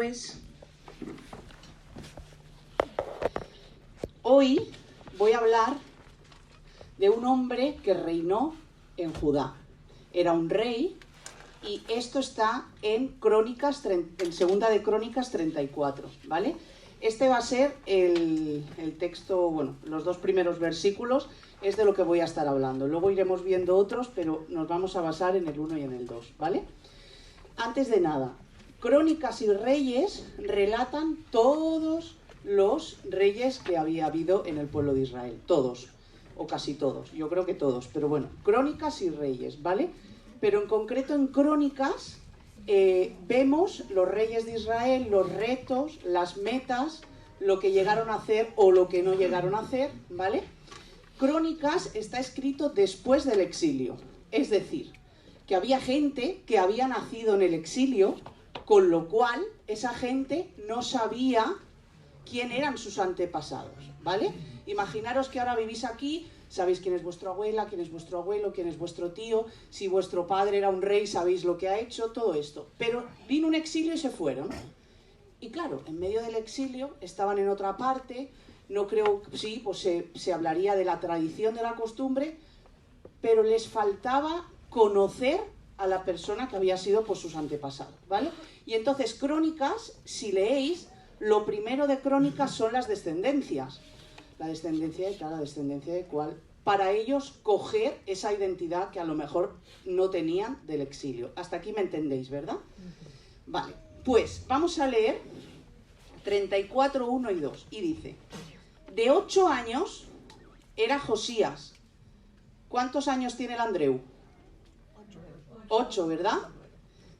tardes. Hoy voy a hablar de un hombre que reinó en Judá. Era un rey y esto está en Segunda de Crónicas 34, ¿vale? Este va a ser el texto, bueno, los dos primeros versículos es de lo que voy a estar hablando. Luego iremos viendo otros, pero nos vamos a basar en el 1 y en el 2, ¿vale? Antes de nada, Crónicas y Reyes relatan todos los reyes que había habido en el pueblo de Israel. Todos, o casi todos, yo creo que todos, pero bueno, Crónicas y Reyes, ¿vale? Pero en concreto en Crónicas vemos los reyes de Israel, los retos, las metas, lo que llegaron a hacer o lo que no llegaron a hacer, ¿vale? Crónicas está escrito después del exilio, es decir, que había gente que había nacido en el exilio, con lo cual esa gente no sabía quién eran sus antepasados, ¿vale? Imaginaros que ahora vivís aquí, sabéis quién es vuestra abuela, quién es vuestro abuelo, quién es vuestro tío, si vuestro padre era un rey, sabéis lo que ha hecho, todo esto. Pero vino un exilio y se fueron. Y claro, en medio del exilio estaban en otra parte, no creo, sí, pues se hablaría de la tradición, de la costumbre, pero les faltaba conocer a la persona que había sido pues sus antepasados, ¿vale? Y entonces Crónicas, si leéis, lo primero de Crónicas son las descendencias. La descendencia de cada descendencia de cuál, para ellos coger esa identidad que a lo mejor no tenían del exilio. Hasta aquí me entendéis, ¿verdad? Vale, pues vamos a leer 34, 1 y 2. Y dice, de 8 años era Josías. ¿Cuántos años tiene el Andreu? 8, ¿verdad?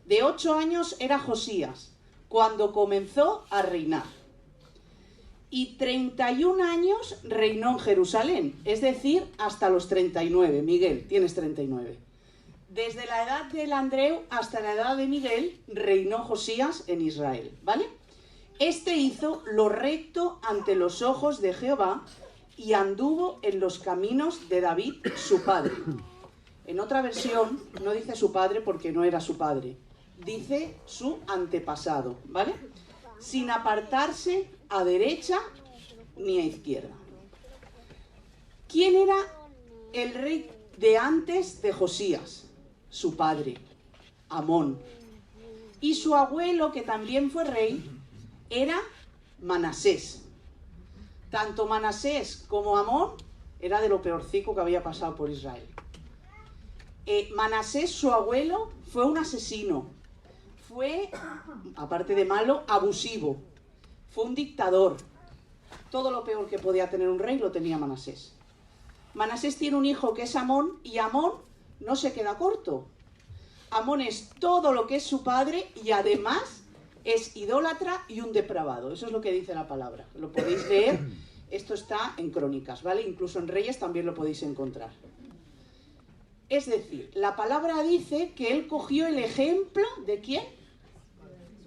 De 8 años era Josías cuando comenzó a reinar. Y 31 años reinó en Jerusalén, es decir, hasta los 39. Miguel, tienes 39. Desde la edad del Andreu hasta la edad de Miguel reinó Josías en Israel, ¿vale? Este hizo lo recto ante los ojos de Jehová y anduvo en los caminos de David, su padre. En otra versión no dice su padre porque no era su padre, dice su antepasado, ¿vale? Sin apartarse a derecha ni a izquierda. ¿Quién era el rey de antes de Josías? Su padre, Amón. Y su abuelo, que también fue rey, era Manasés. Tanto Manasés como Amón era de lo peorcico que había pasado por Israel. Manasés, su abuelo, fue un asesino. Fue, aparte de malo, abusivo. Fue un dictador. Todo lo peor que podía tener un rey lo tenía Manasés. Manasés tiene un hijo que es Amón, y Amón no se queda corto. Amón es todo lo que es su padre y además es idólatra y un depravado. Eso es lo que dice la palabra. Lo podéis leer. Esto está en Crónicas, ¿vale? Incluso en Reyes también lo podéis encontrar. Es decir, la palabra dice que él cogió el ejemplo ¿de quién?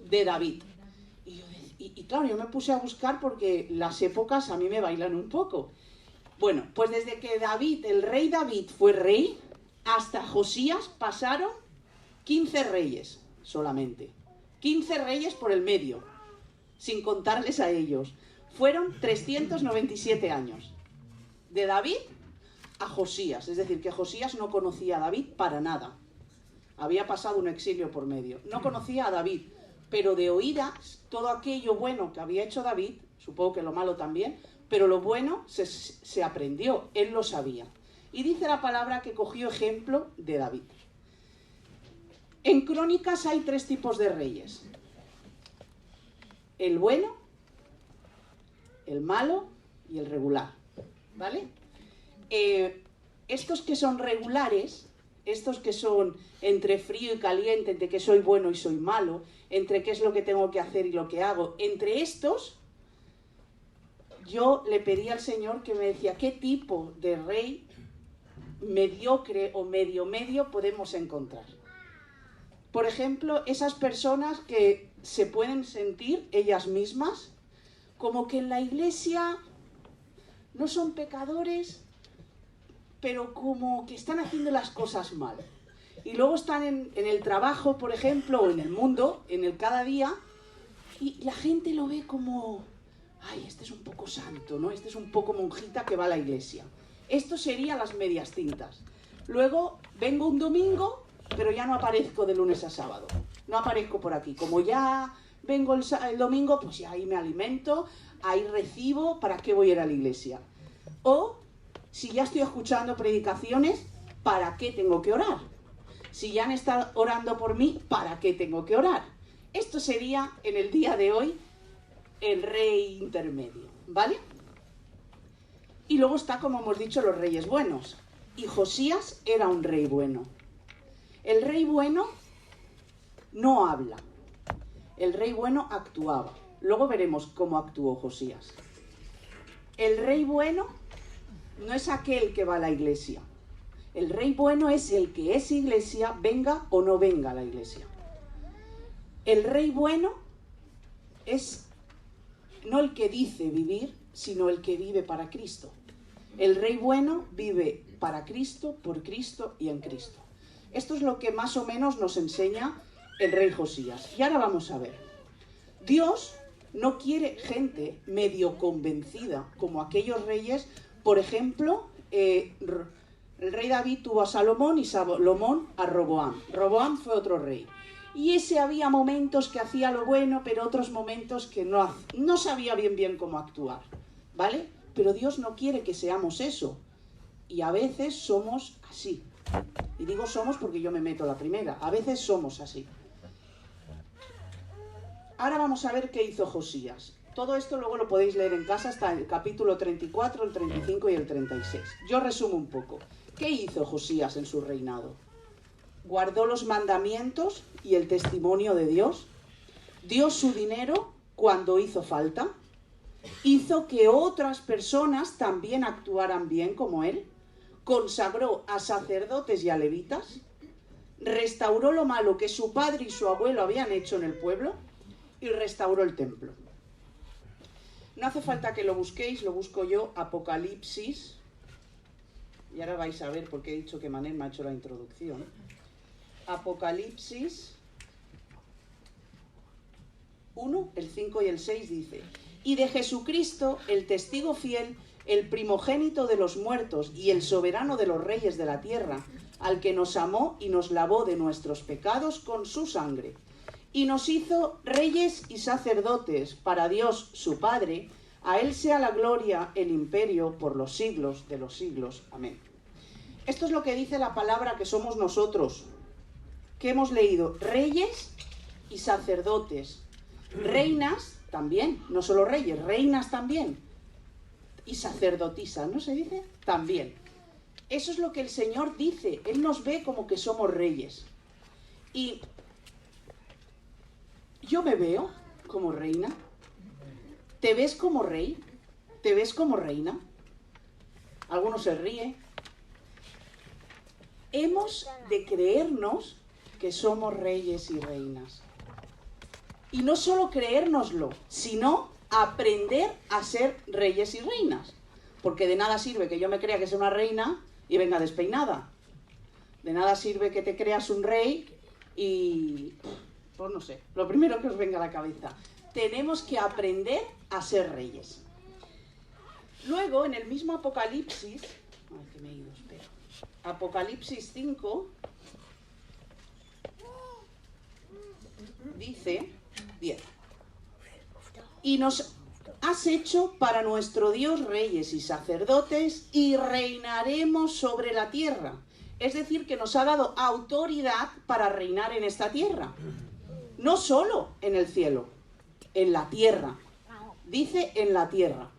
De David. Y claro, yo me puse a buscar porque las épocas a mí me bailan un poco. Bueno, pues desde que David, el rey David fue rey, hasta Josías pasaron 15 reyes solamente. 15 reyes por el medio, sin contarles a ellos. Fueron 397 años. De David a Josías, es decir, que Josías no conocía a David para nada. Había pasado un exilio por medio. No conocía a David, pero de oídas, todo aquello bueno que había hecho David, supongo que lo malo también, pero lo bueno se aprendió, él lo sabía. Y dice la palabra que cogió ejemplo de David. En Crónicas hay 3 tipos de reyes. El bueno, el malo y el regular, ¿vale? Estos que son regulares, estos que son entre frío y caliente, entre que soy bueno y soy malo, entre qué es lo que tengo que hacer y lo que hago, entre estos, yo le pedí al Señor que me decía qué tipo de rey mediocre o medio podemos encontrar. Por ejemplo, esas personas que se pueden sentir ellas mismas como que en la iglesia no son pecadores, pero como que están haciendo las cosas mal. Y luego están en el trabajo, por ejemplo, o en el mundo, en el cada día, Y la gente lo ve como, ay, este es un poco santo, ¿no? Este es un poco monjita que va a la iglesia. Esto serían las medias tintas. Luego vengo un domingo, pero ya no aparezco de lunes a sábado. No aparezco por aquí. Como ya vengo el domingo, pues ya ahí me alimento, ahí recibo, ¿para qué voy a ir a la iglesia? O, si ya estoy escuchando predicaciones, ¿para qué tengo que orar? Si ya han estado orando por mí, ¿para qué tengo que orar? Esto sería, en el día de hoy, el rey intermedio, ¿vale? Y luego está, como hemos dicho, los reyes buenos. Y Josías era un rey bueno. El rey bueno no habla. El rey bueno actuaba. Luego veremos cómo actuó Josías. El rey bueno no es aquel que va a la iglesia. El rey bueno es el que es iglesia, venga o no venga a la iglesia. El rey bueno es no el que dice vivir, sino el que vive para Cristo. El rey bueno vive para Cristo, por Cristo y en Cristo. Esto es lo que más o menos nos enseña el rey Josías. Y ahora vamos a ver. Dios no quiere gente medio convencida, como aquellos reyes. Por ejemplo, el rey David tuvo a Salomón y Salomón a Roboam. Roboam fue otro rey. Y ese había momentos que hacía lo bueno, pero otros momentos que no sabía bien cómo actuar, ¿vale? Pero Dios no quiere que seamos eso. Y a veces somos así. Y digo somos porque yo me meto la primera. A veces somos así. Ahora vamos a ver qué hizo Josías. Todo esto luego lo podéis leer en casa hasta el capítulo 34, el 35 y el 36. Yo resumo un poco. ¿Qué hizo Josías en su reinado? Guardó los mandamientos y el testimonio de Dios. Dio su dinero cuando hizo falta. Hizo que otras personas también actuaran bien como él. Consagró a sacerdotes y a levitas. Restauró lo malo que su padre y su abuelo habían hecho en el pueblo. Y restauró el templo. No hace falta que lo busquéis, lo busco yo, Apocalipsis. Y ahora vais a ver por qué he dicho que Manel me ha hecho la introducción. Apocalipsis 1, el 5 y el 6 dice: y de Jesucristo, el testigo fiel, el primogénito de los muertos y el soberano de los reyes de la tierra, al que nos amó y nos lavó de nuestros pecados con su sangre, y nos hizo reyes y sacerdotes para Dios su Padre. A él sea la gloria, el imperio, por los siglos de los siglos. Amén. Esto es lo que dice la palabra que somos nosotros, que hemos leído: reyes y sacerdotes, reinas también, no solo reyes, reinas también, y sacerdotisas, ¿no se dice? También. Eso es lo que el Señor dice. Él nos ve como que somos reyes. Y yo me veo como reina. ¿Te ves como rey? ¿Te ves como reina? Algunos se ríen. Hemos de creernos que somos reyes y reinas. Y no solo creérnoslo, sino aprender a ser reyes y reinas. Porque de nada sirve que yo me crea que soy una reina y venga despeinada. De nada sirve que te creas un rey y, pues no sé, lo primero que os venga a la cabeza. Tenemos que aprender a ser reyes. Luego, en el mismo Apocalipsis, ay, que me he ido, espera. Apocalipsis 5 dice 10. Y nos has hecho para nuestro Dios reyes y sacerdotes y reinaremos sobre la tierra. Es decir, que nos ha dado autoridad para reinar en esta tierra. No solo en el cielo, en la tierra. Dice en la tierra.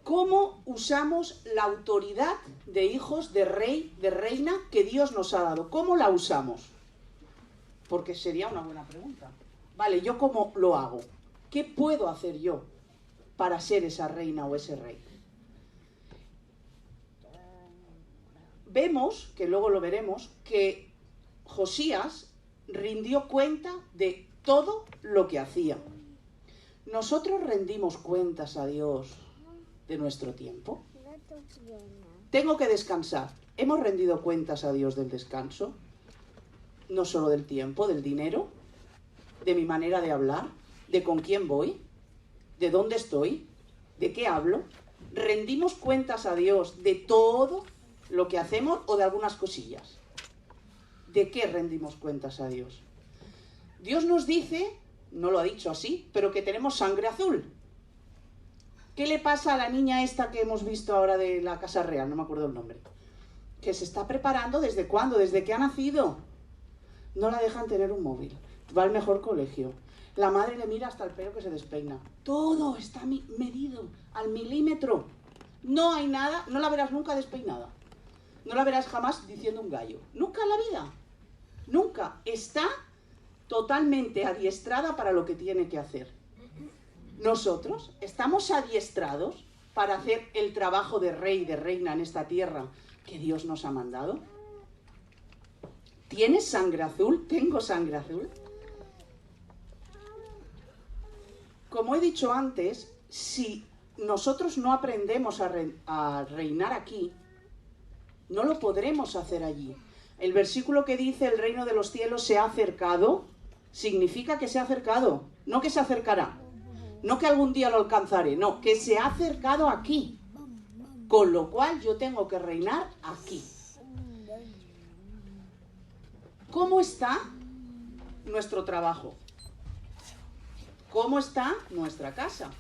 ¿Cómo usamos la autoridad de hijos de rey, de reina que Dios nos ha dado? ¿Cómo la usamos? Porque sería una buena pregunta. Vale, ¿yo cómo lo hago? ¿Qué puedo hacer yo para ser esa reina o ese rey? Vemos, que luego lo veremos, que Josías rindió cuenta de todo lo que hacía. ¿Nosotros rendimos cuentas a Dios de nuestro tiempo? Tengo que descansar. ¿Hemos rendido cuentas a Dios del descanso? No solo del tiempo, del dinero. de mi manera de hablar, de con quién voy, de dónde estoy, de qué hablo? ¿Rendimos cuentas a Dios de todo lo que hacemos o de algunas cosillas? ¿De qué rendimos cuentas a Dios? Dios nos dice, no lo ha dicho así, pero que tenemos sangre azul. ¿Qué le pasa a la niña esta que hemos visto ahora de la Casa Real? No me acuerdo el nombre. Que se está preparando, ¿desde cuándo? ¿Desde que ha nacido? No la dejan tener un móvil. Va al mejor colegio. La madre le mira hasta el pelo que se despeina. Todo está medido al milímetro. No hay nada, no la verás nunca despeinada. No la verás jamás diciendo un gallo. Nunca en la vida. Nunca. Está totalmente adiestrada para lo que tiene que hacer. Nosotros estamos adiestrados para hacer el trabajo de rey, de reina en esta tierra que Dios nos ha mandado. ¿Tienes sangre azul? ¿Tengo sangre azul? Como he dicho antes, si nosotros no aprendemos a reinar aquí, no lo podremos hacer allí. El versículo que dice el reino de los cielos se ha acercado, significa que se ha acercado, no que se acercará. No que algún día lo alcanzaré, no, que se ha acercado aquí. Con lo cual yo tengo que reinar aquí. ¿Cómo está nuestro trabajo? ¿Cómo está nuestra casa?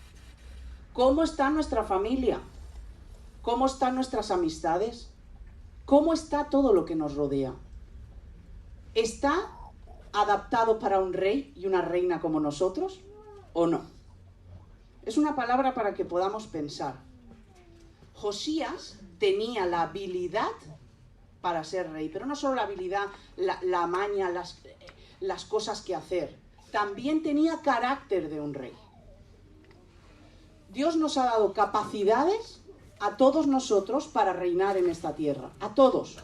¿Cómo está nuestra familia? ¿Cómo están nuestras amistades? ¿Cómo está todo lo que nos rodea? ¿Está adaptado para un rey y una reina como nosotros o no? Es una palabra para que podamos pensar. Josías tenía la habilidad para ser rey, pero no solo la habilidad, la maña, las cosas que hacer. También tenía carácter de un rey. Dios nos ha dado capacidades a todos nosotros para reinar en esta tierra. A todos.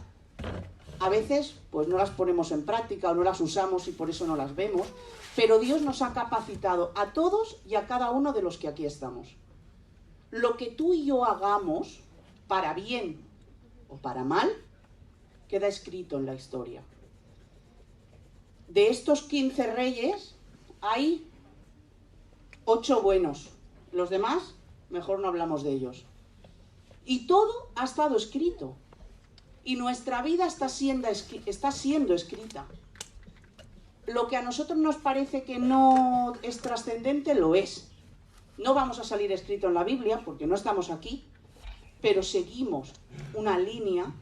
A veces, pues no las ponemos en práctica o no las usamos y por eso no las vemos, pero Dios nos ha capacitado a todos y a cada uno de los que aquí estamos. Lo que tú y yo hagamos, para bien o para mal, queda escrito en la historia. De estos 15 reyes, hay 8 buenos. Los demás, mejor no hablamos de ellos. Y todo ha estado escrito. Y nuestra vida está siendo escrita. Lo que a nosotros nos parece que no es trascendente, lo es. No vamos a salir escrito en la Biblia, porque no estamos aquí, pero seguimos una línea,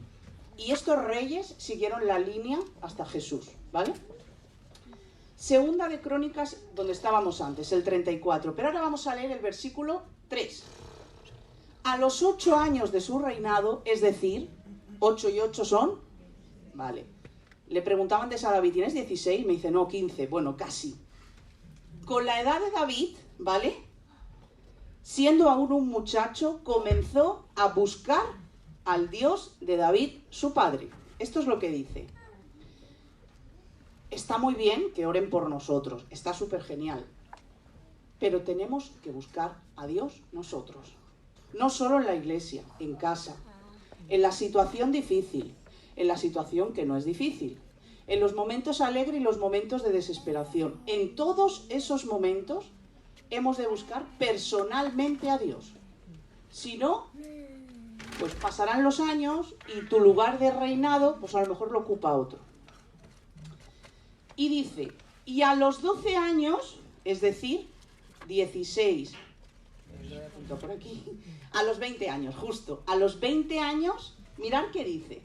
y estos reyes siguieron la línea hasta Jesús, ¿vale? Segunda de Crónicas, donde estábamos antes, el 34, pero ahora vamos a leer el versículo 3. A los 8 años de su reinado, es decir, 8 y 8 son, vale. Le preguntaban de David, ¿tienes 16? Me dice, no, 15. Bueno, casi. Con la edad de David, ¿vale? Siendo aún un muchacho, comenzó a buscar al Dios de David, su padre. Esto es lo que dice. Está muy bien que oren por nosotros, está súper genial. Pero tenemos que buscar a Dios nosotros. No solo en la iglesia, en casa, en la situación difícil, en la situación que no es difícil, en los momentos alegres y los momentos de desesperación. En todos esos momentos hemos de buscar personalmente a Dios. Si no, pues pasarán los años y tu lugar de reinado, pues a lo mejor lo ocupa otro. Y dice, y a los 12 años, es decir, 16, por aquí, a los 20 años, justo, a los 20 años, mirad qué dice.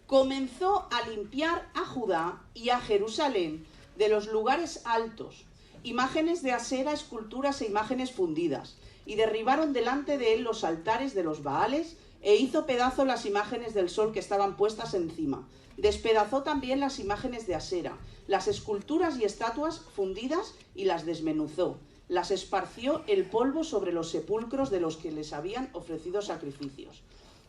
Comenzó a limpiar a Judá y a Jerusalén de los lugares altos, imágenes de Asera, esculturas e imágenes fundidas, y derribaron delante de él los altares de los Baales, e hizo pedazo las imágenes del sol que estaban puestas encima. Despedazó también las imágenes de Asera, las esculturas y estatuas fundidas, y las desmenuzó. Las esparció el polvo sobre los sepulcros de los que les habían ofrecido sacrificios.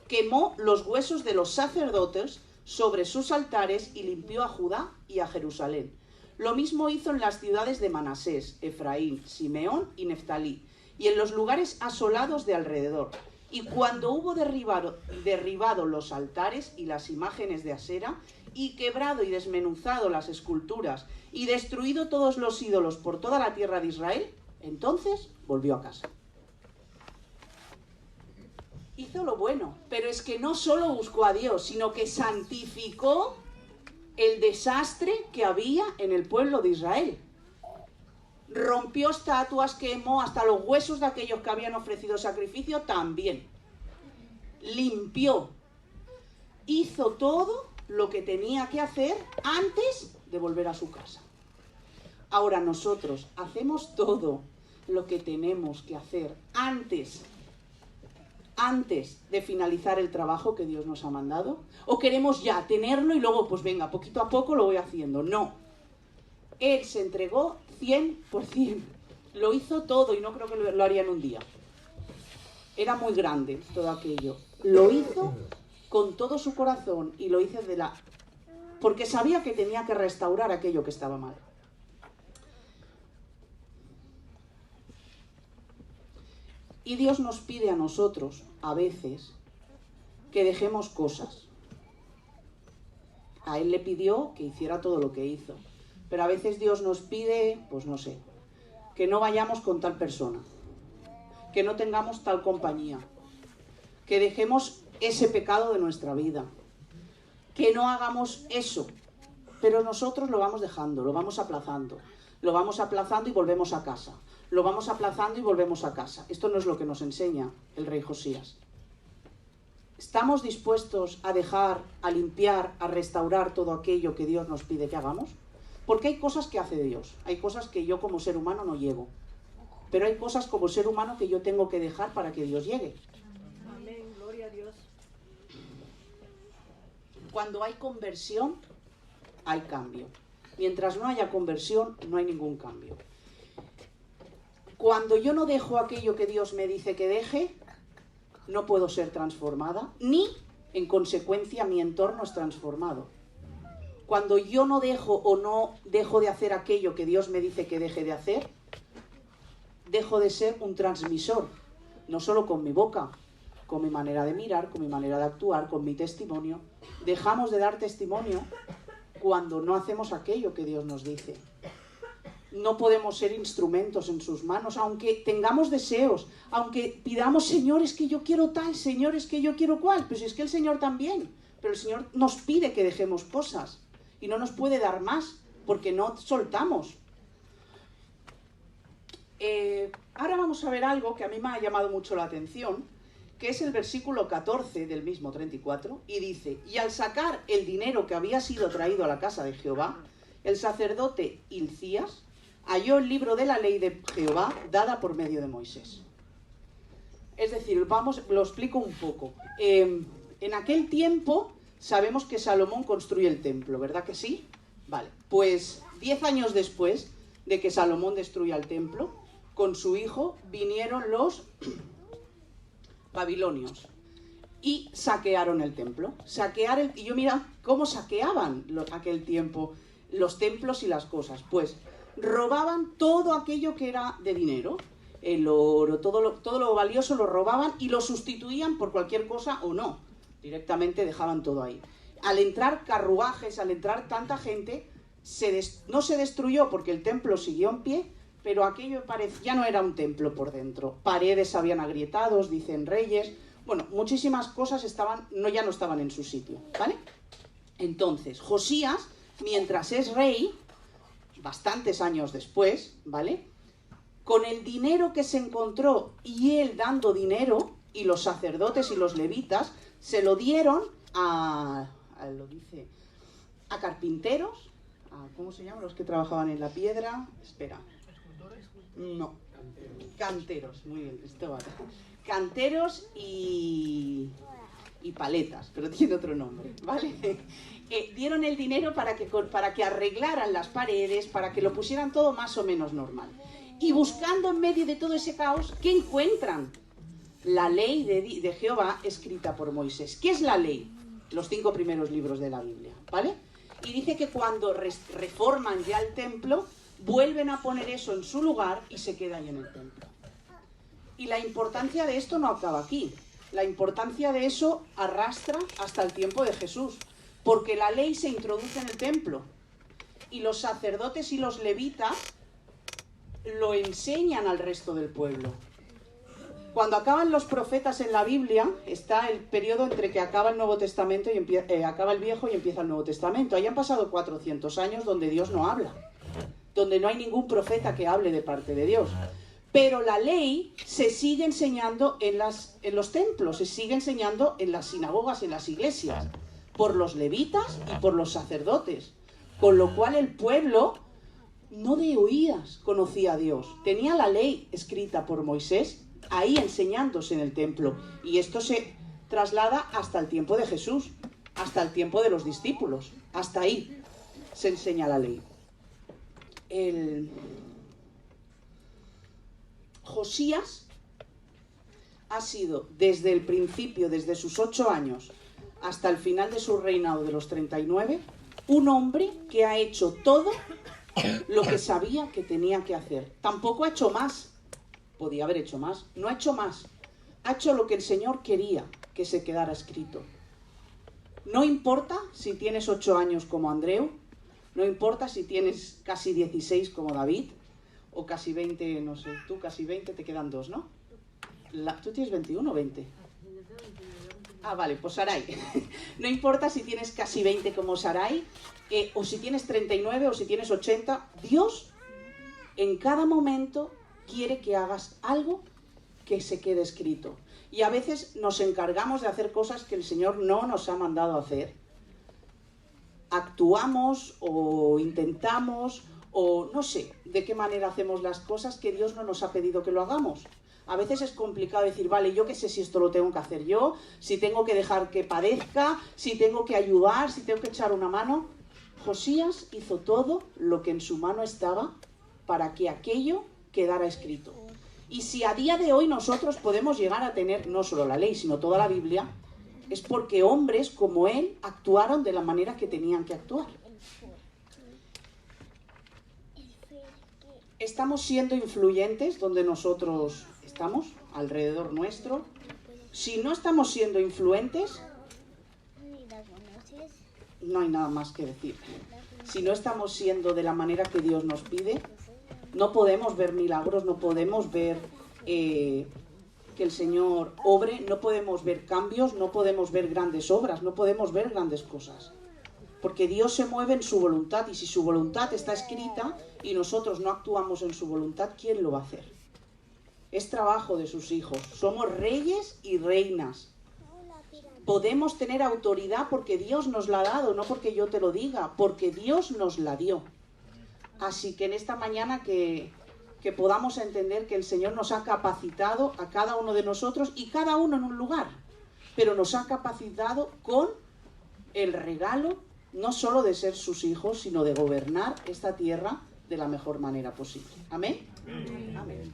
Quemó los huesos de los sacerdotes sobre sus altares y limpió a Judá y a Jerusalén. Lo mismo hizo en las ciudades de Manasés, Efraín, Simeón y Neftalí, y en los lugares asolados de alrededor. Y cuando hubo derribado los altares y las imágenes de Asera, y quebrado y desmenuzado las esculturas y destruido todos los ídolos por toda la tierra de Israel, entonces volvió a casa. Hizo lo bueno, pero es que no solo buscó a Dios, sino que santificó el desastre que había en el pueblo de Israel. Rompió estatuas, quemó hasta los huesos de aquellos que habían ofrecido sacrificio también. Limpió. Hizo todo lo que tenía que hacer antes de volver a su casa. Ahora nosotros hacemos todo lo que tenemos que hacer antes de finalizar el trabajo que Dios nos ha mandado, o queremos ya tenerlo y luego pues venga, poquito a poco lo voy haciendo. No, Él se entregó 100%, lo hizo todo y no creo que lo haría en un día. Era muy grande todo aquello, lo hizo con todo su corazón y lo hizo porque sabía que tenía que restaurar aquello que estaba mal. Y Dios nos pide a nosotros, a veces, que dejemos cosas. A Él le pidió que hiciera todo lo que hizo. Pero a veces Dios nos pide, pues no sé, que no vayamos con tal persona, que no tengamos tal compañía, que dejemos ese pecado de nuestra vida, que no hagamos eso. Pero nosotros lo vamos dejando, lo vamos aplazando y volvemos a casa. Lo vamos aplazando y volvemos a casa. Esto no es lo que nos enseña el rey Josías. ¿Estamos dispuestos a dejar, a limpiar, a restaurar todo aquello que Dios nos pide que hagamos? Porque hay cosas que hace Dios, hay cosas que yo como ser humano no llego. Pero hay cosas como ser humano que yo tengo que dejar para que Dios llegue. Amén, gloria a Dios. Cuando hay conversión, hay cambio. Mientras no haya conversión, no hay ningún cambio. Cuando yo no dejo aquello que Dios me dice que deje, no puedo ser transformada, ni, en consecuencia, mi entorno es transformado. Cuando yo no dejo o no dejo de hacer aquello que Dios me dice que deje de hacer, dejo de ser un transmisor, no solo con mi boca, con mi manera de mirar, con mi manera de actuar, con mi testimonio. Dejamos de dar testimonio cuando no hacemos aquello que Dios nos dice. No podemos ser instrumentos en sus manos, aunque tengamos deseos, aunque pidamos, Señor, es que yo quiero tal, Señor, es que yo quiero cual. Pues es que el Señor también, pero el Señor nos pide que dejemos cosas y no nos puede dar más, porque no soltamos. Ahora vamos a ver algo que a mí me ha llamado mucho la atención, que es el versículo 14 del mismo 34, y dice: y al sacar el dinero que había sido traído a la casa de Jehová, el sacerdote Hilcías halló el libro de la ley de Jehová dada por medio de Moisés. Es decir, lo explico un poco. En aquel tiempo sabemos que Salomón construye el templo, ¿verdad que sí? Vale, pues 10 años después de que Salomón destruya el templo, con su hijo vinieron los babilonios y saquearon el templo. Y yo mira cómo saqueaban aquel tiempo los templos y las cosas. Pues robaban todo aquello que era de dinero, el oro, todo lo valioso lo robaban y lo sustituían por cualquier cosa o no. Directamente dejaban todo ahí. Al entrar carruajes, al entrar tanta gente, no se destruyó porque el templo siguió en pie, pero aquello ya no era un templo por dentro. Paredes habían agrietados, dicen reyes. Bueno, muchísimas cosas ya no estaban en su sitio, ¿vale? Entonces, Josías, mientras es rey, bastantes años después, ¿vale?, con el dinero que se encontró y él dando dinero, y los sacerdotes y los levitas se lo dieron a carpinteros, ¿cómo se llaman los que trabajaban en la piedra? Espera. No. Canteros, muy bien, esto vale. Canteros y paletas, pero tiene otro nombre, ¿vale? Dieron el dinero para que arreglaran las paredes, para que lo pusieran todo más o menos normal. Y buscando en medio de todo ese caos, ¿qué encuentran? La ley de Jehová escrita por Moisés. ¿Qué es la ley? Los 5 primeros libros de la Biblia, ¿vale? Y dice que cuando reforman ya el templo, vuelven a poner eso en su lugar y se queda ahí en el templo. Y la importancia de esto no acaba aquí. La importancia de eso arrastra hasta el tiempo de Jesús. porque la ley se introduce en el templo y los sacerdotes y los levitas lo enseñan al resto del pueblo. Cuando acaban los profetas en la Biblia, está el periodo entre que acaba el Nuevo Testamento y acaba el Viejo y empieza el Nuevo Testamento. Ahí han pasado 400 años donde Dios no habla, donde no hay ningún profeta que hable de parte de Dios. Pero la ley se sigue enseñando en los templos, se sigue enseñando en las sinagogas, en las iglesias, por los levitas y por los sacerdotes. Con lo cual el pueblo no de oídas conocía a Dios. Tenía la ley escrita por Moisés ahí enseñándose en el templo. Y esto se traslada hasta el tiempo de Jesús, hasta el tiempo de los discípulos. Hasta ahí se enseña la ley. Josías ha sido desde el principio, desde sus 8 años hasta el final de su reinado de los 39, un hombre que ha hecho todo lo que sabía que tenía que hacer. Tampoco ha hecho más. Podía haber hecho más. No ha hecho más. Ha hecho lo que el Señor quería que se quedara escrito. No importa si tienes 8 años como Andreu, no importa si tienes casi 16 como David, o casi 20, no sé, tú casi 20, te quedan 2, ¿no? ¿Tú tienes 21 o 20? Ah, vale, pues Sarai. No importa si tienes casi 20 como Sarai, o si tienes 39 o si tienes 80, Dios en cada momento quiere que hagas algo que se quede escrito. Y a veces nos encargamos de hacer cosas que el Señor no nos ha mandado a hacer. Actuamos o intentamos o no sé de qué manera hacemos las cosas que Dios no nos ha pedido que lo hagamos. A veces es complicado decir, vale, yo qué sé si esto lo tengo que hacer yo, si tengo que dejar que padezca, si tengo que ayudar, si tengo que echar una mano. Josías hizo todo lo que en su mano estaba para que aquello quedara escrito. Y si a día de hoy nosotros podemos llegar a tener no solo la ley, sino toda la Biblia, es porque hombres como él actuaron de la manera que tenían que actuar. ¿Estamos siendo influyentes donde nosotros estamos, alrededor nuestro? Si no estamos siendo influentes, no hay nada más que decir. Si no estamos siendo de la manera que Dios nos pide, no podemos ver milagros, no podemos ver que el Señor obre, no podemos ver cambios, no podemos ver grandes obras, no podemos ver grandes cosas. Porque Dios se mueve en su voluntad, y si su voluntad está escrita y nosotros no actuamos en su voluntad, ¿quién lo va a hacer? Es trabajo de sus hijos. Somos reyes y reinas. Podemos tener autoridad porque Dios nos la ha dado, no porque yo te lo diga, porque Dios nos la dio. Así que en esta mañana que podamos entender que el Señor nos ha capacitado a cada uno de nosotros y cada uno en un lugar, pero nos ha capacitado con el regalo no solo de ser sus hijos, sino de gobernar esta tierra de la mejor manera posible. ¿Amén? Amén.